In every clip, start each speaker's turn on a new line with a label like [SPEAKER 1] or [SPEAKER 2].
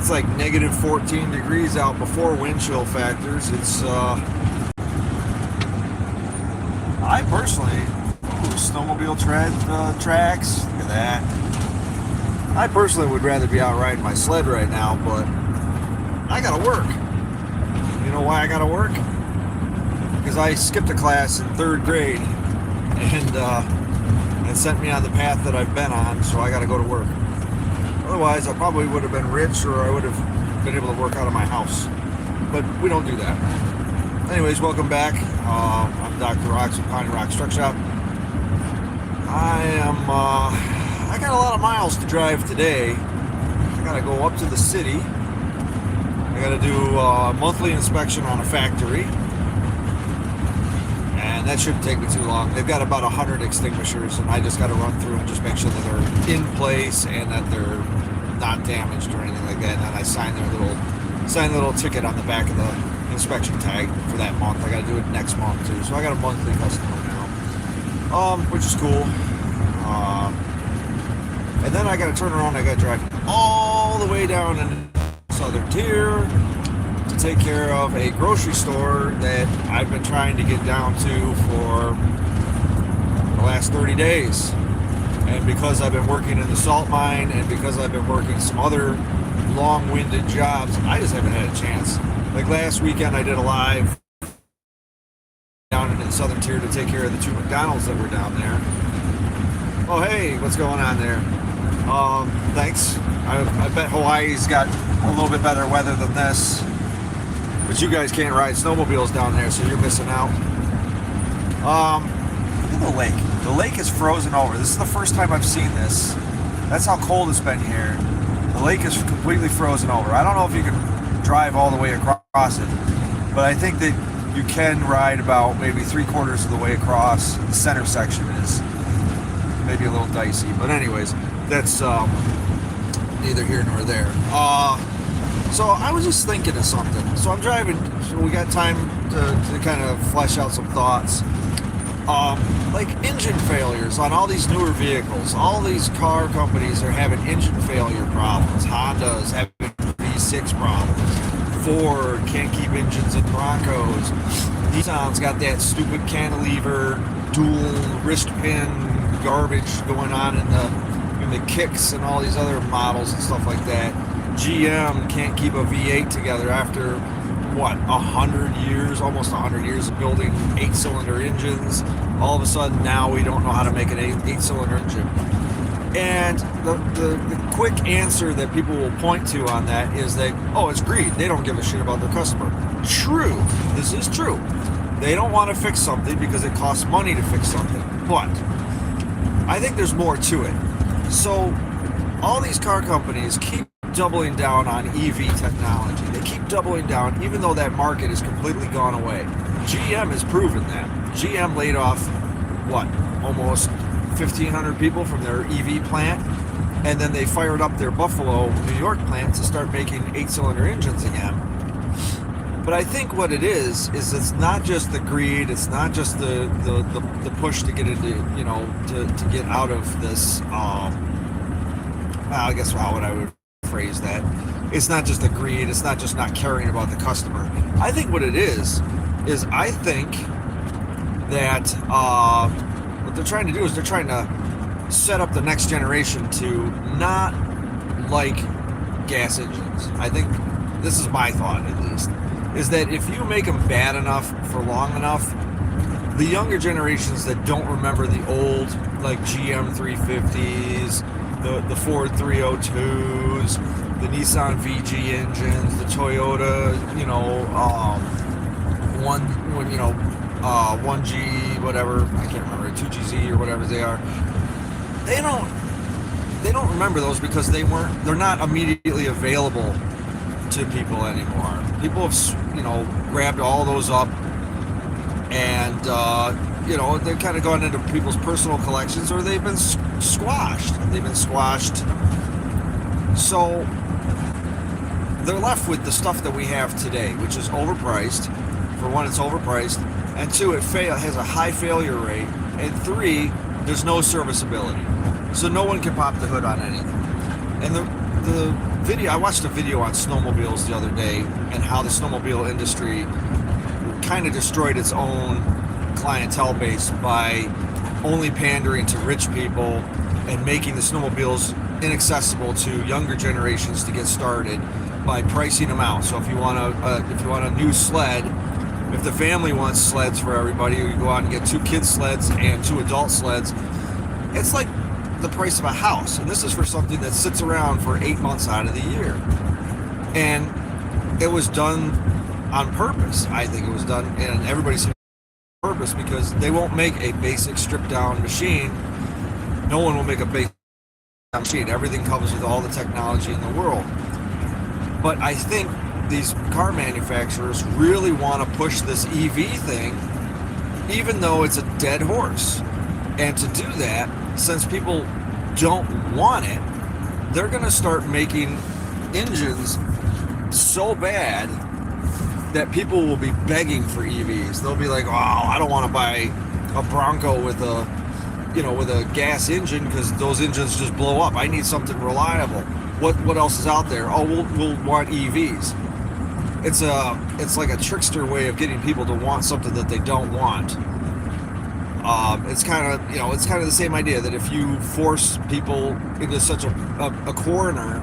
[SPEAKER 1] it's like negative 14 degrees out before wind chill factors. It's I personally, snowmobile tracks. Look at that. I personally would rather be out riding my sled right now, but I gotta work. You know why I gotta work? Because I skipped a class in 3rd grade, and it sent me on the path that I've been on, so I gotta go to work. Otherwise, I probably would have been rich, or I would have been able to work out of my house. But we don't do that. Anyways, welcome back. I'm Dr. Rocks with Pine Rock Truck Shop. I got a lot of miles to drive today. I gotta go up to the city. I gotta do a monthly inspection on a factory. And that shouldn't take me too long. They've got about 100 extinguishers, and I just gotta run through and just make sure that they're in place and that they're not damaged or anything like that. And then I sign a little ticket on the back of the inspection tag for that month. I gotta do it next month too. So I got a monthly customer now, which is cool. And then I gotta turn around. I gotta drive all the way down in Southern Tier to take care of a grocery store that I've been trying to get down to for the last 30 days. And because I've been working in the salt mine and because I've been working some other long-winded jobs, I just haven't had a chance. Like last weekend, I did a live down in the Southern Tier to take care of the 2 McDonald's that were down there. Oh, hey, what's going on there? Thanks. I bet Hawaii's got a little bit better weather than this. But you guys can't ride snowmobiles down there, so you're missing out. Look at the lake. The lake is frozen over. This is the first time I've seen this. That's how cold it's been here. The lake is completely frozen over. I don't know if you can drive all the way across it, but I think that you can ride about maybe 3/4 of the way across. The center section is maybe a little dicey, but anyways, that's neither here nor there. So I was just thinking of something. So I'm driving, so we got time to kind of flesh out some thoughts. Like engine failures on all these newer vehicles. All these car companies are having engine failure problems. Honda's having V6 problems. Ford can't keep engines in Broncos. Nissan's got that stupid cantilever, dual wrist pin garbage going on in the kicks and all these other models and stuff like that. GM can't keep a V8 together after what, 100 years, almost 100 years of building 8-cylinder engines. All of a sudden now we don't know how to make an 8-cylinder engine. And the quick answer that people will point to on that is that, oh, it's greed. They don't give a shit about their customer. True. This is true. They don't want to fix something because it costs money to fix something. But I think there's more to it. So all these car companies keep doubling down on EV technology. They keep doubling down even though that market has completely gone away. GM has proven that. GM laid off, what, almost 1,500 people from their EV plant, and then they fired up their Buffalo, New York plant to start making 8-cylinder engines again. But I think what it is it's not just the greed, it's not just the push to get into, you know, to get out of this, I guess how would I would phrase that? It's not just the greed, it's not just not caring about the customer. I think what it is I think that what they're trying to do is they're trying to set up the next generation to not like gas engines. I think this is my thought, at least, is that if you make them bad enough for long enough, the younger generations that don't remember the old, like GM 350s, the Ford 302s, the Nissan VG engines, the Toyota, 1G, whatever, I can't remember, 2GZ or whatever they are. They don't remember those because they're not immediately available to people anymore. People have, grabbed all those up and, they've kind of gone into people's personal collections, or they've been squashed. So they're left with the stuff that we have today, which is overpriced. For one, it's overpriced, and two, it has a high failure rate, and three, there's no serviceability. So no one can pop the hood on anything. And the video, I watched a video on snowmobiles the other day and how the snowmobile industry kind of destroyed its own clientele base by only pandering to rich people and making the snowmobiles inaccessible to younger generations to get started by pricing them out. So if you want a new sled, if the family wants sleds for everybody, you go out and get 2 kids sleds and 2 adult sleds. It's like the price of a house, and this is for something that sits around for 8 months out of the year. And it was done on purpose. I think it was done, and everybody said purpose, because they won't make a basic stripped down machine. No one will make a basic machine. Everything comes with all the technology in the world. But I think these car manufacturers really want to push this EV thing, even though it's a dead horse. And to do that, since people don't want it, they're going to start making engines so bad that people will be begging for EVs. They'll be like, "Oh, I don't want to buy a Bronco with a gas engine because those engines just blow up. I need something reliable. What else is out there? Oh, we'll want EVs." It's like a trickster way of getting people to want something that they don't want. It's kind of the same idea that if you force people into such a corner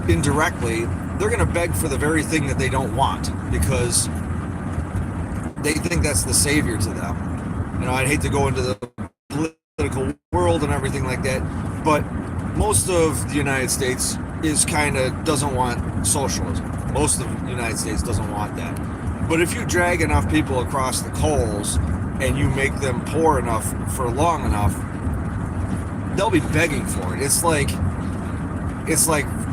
[SPEAKER 1] indirectly, they're going to beg for the very thing that they don't want because they think that's the savior to them. I'd hate to go into the political world and everything like that, but most of the United States doesn't want socialism. Most of the United States doesn't want that. But if you drag enough people across the coals and you make them poor enough for long enough, they'll be begging for it. It's like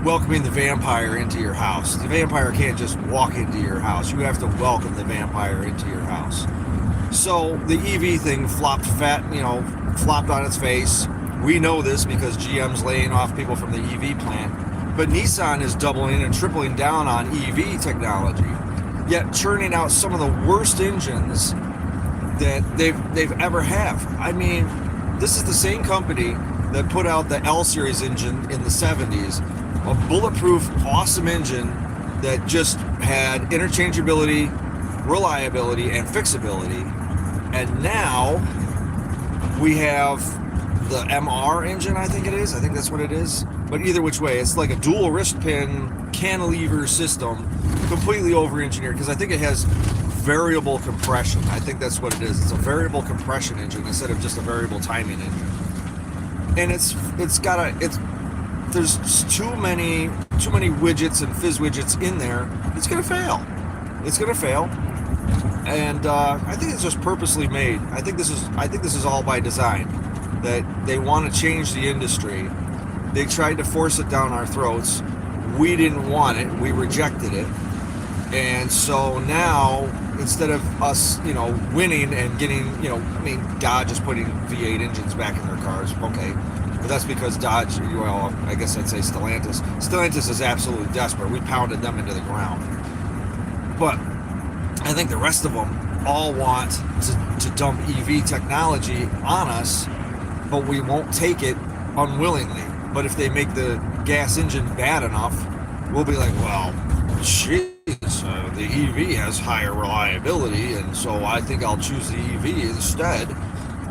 [SPEAKER 1] welcoming the vampire into your house. The vampire can't just walk into your house. You have to welcome the vampire into your house. So the EV thing flopped on its face. We know this because GM's laying off people from the EV plant. But Nissan is doubling and tripling down on EV technology, yet churning out some of the worst engines that they've ever have. I mean, this is the same company that put out the L Series engine in the 70s, a bulletproof, awesome engine that just had interchangeability, reliability, and fixability. And now we have the MR engine, I think it is. I think that's what it is. But either which way, it's like a dual wrist pin cantilever system, completely over-engineered, because I think it has variable compression. I think that's what it is. It's a variable compression engine instead of just a variable timing engine. And there's too many widgets and fizz widgets in there. It's gonna fail. And I think it's just purposely made. I think this is all by design. That they want to change the industry. They tried to force it down our throats. We didn't want it. We rejected it. And so now, instead of us, winning and getting, Dodge is putting V8 engines back in their cars. Okay. But that's because Dodge, I guess I'd say Stellantis. Stellantis is absolutely desperate. We pounded them into the ground. But I think the rest of them all want to dump EV technology on us, but we won't take it unwillingly. But if they make the gas engine bad enough, we'll be like, well, jeez, the EV has higher reliability, and so I think I'll choose the EV instead.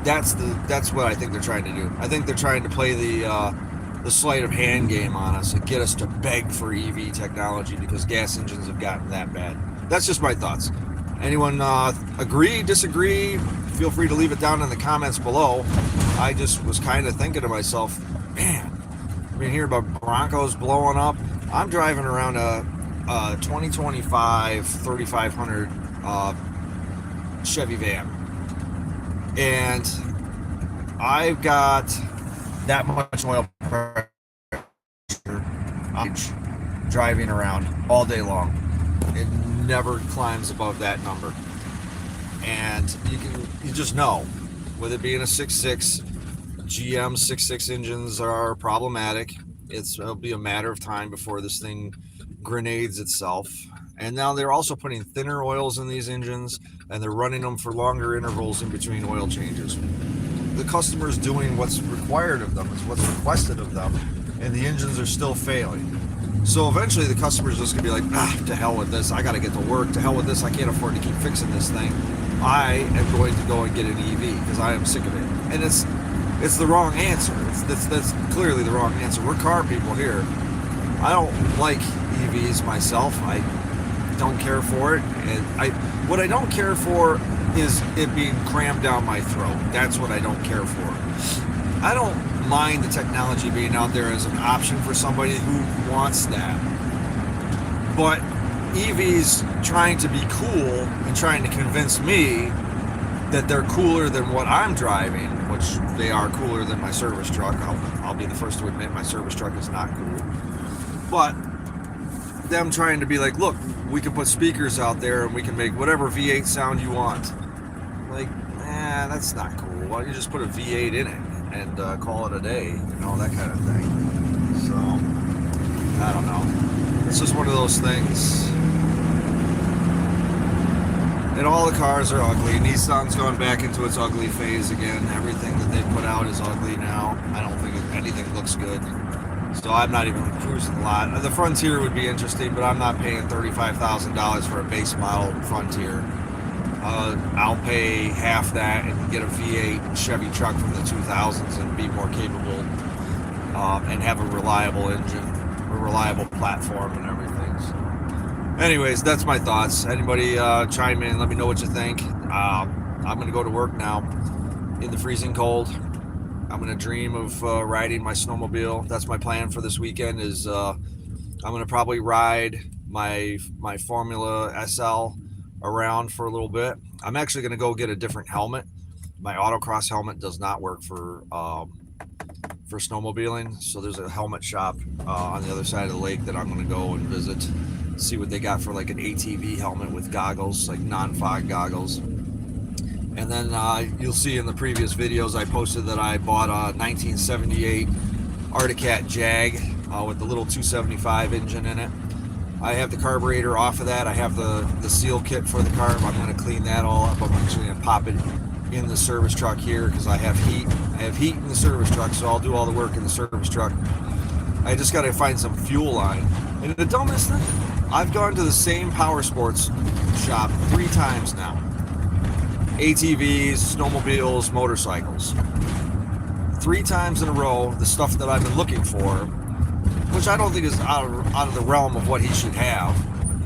[SPEAKER 1] That's what I think they're trying to do. I think they're trying to play the sleight of hand game on us and get us to beg for EV technology because gas engines have gotten that bad. That's just my thoughts. Anyone agree, disagree? Feel free to leave it down in the comments below. I just was kind of thinking to myself, man, I've been hearing about Broncos blowing up. I'm driving around a 2025 3500 Chevy van, and I've got that much oil pressure driving around all day long. It never climbs above that number, and you just know, with it being a 6.6, GM 6.6 engines are problematic. It'll be a matter of time before this thing grenades itself. And now they're also putting thinner oils in these engines, and they're running them for longer intervals in between oil changes. The customer's doing what's required of them, is what's requested of them, and the engines are still failing. So eventually the customer's just gonna be like, to hell with this. I gotta get to work. To hell with this. I can't afford to keep fixing this thing. I am going to go and get an EV because I am sick of it. And it's the wrong answer. That's clearly the wrong answer. We're car people here. I don't like EVs myself. I don't care for it. And what I don't care for is it being crammed down my throat. That's what I don't care for. I don't mind the technology being out there as an option for somebody who wants that. But EVs trying to be cool and trying to convince me that they're cooler than what I'm driving, which they are cooler than my service truck. I'll be the first to admit my service truck is not cool. But them trying to be like, look, we can put speakers out there and we can make whatever V8 sound you want. Like, that's not cool. Why don't you just put a V8 in it and call it a day, that kind of thing. So, I don't know. It's just one of those things. And all the cars are ugly. Nissan's gone back into its ugly phase again. Everything that they put out is ugly now. I don't think anything looks good. So I'm not even cruising a lot. The Frontier would be interesting, but I'm not paying $35,000 for a base model Frontier. I'll pay half that and get a V8 Chevy truck from the 2000s and be more capable and have a reliable engine, a reliable platform and everything. So, anyways, that's my thoughts. Anybody chime in, let me know what you think. I'm going to go to work now in the freezing cold. I'm going to dream of riding my snowmobile. That's my plan for this weekend is I'm going to probably ride my Formula SL around for a little bit. I'm actually going to go get a different helmet. My autocross helmet does not work for snowmobiling. So there's a helmet shop on the other side of the lake that I'm going to go and visit, see what they got for like an ATV helmet with goggles, like non-fog goggles. And then you'll see in the previous videos I posted that I bought a 1978 Arctic Cat Jag with the little 275 engine in it. I have the carburetor off of that. I have the seal kit for the carb. I'm going to clean that all up. I'm actually going to pop it in the service truck here because I have heat. I have heat in the service truck, so I'll do all the work in the service truck. I just got to find some fuel line. And the dumbest thing, I've gone to the same power sports shop 3 times now. ATVs, snowmobiles, motorcycles. 3 times in a row, the stuff that I've been looking for, which I don't think is out of the realm of what he should have.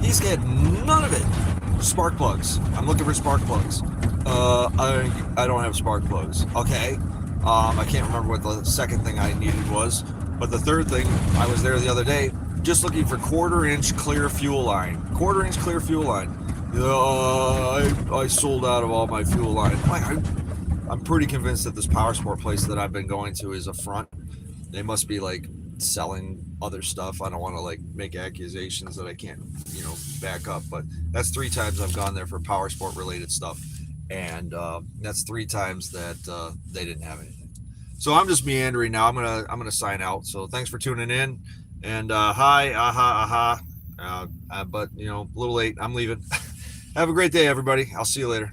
[SPEAKER 1] He's got none of it. Spark plugs. I'm looking for spark plugs. I don't have spark plugs. Okay. I can't remember what the second thing I needed was, but the third thing, I was there the other day, just looking for 1/4-inch clear fuel line. 1/4-inch clear fuel line. I sold out of all my fuel line. I'm pretty convinced that this power sport place that I've been going to is a front. They must be like selling other stuff. I don't want to like make accusations that I can't, back up, but that's 3 times I've gone there for power sport related stuff. And that's 3 times that they didn't have anything. So I'm just meandering now. I'm gonna sign out. So thanks for tuning in. And hi, aha. But a little late. I'm leaving. Have a great day, everybody. I'll see you later.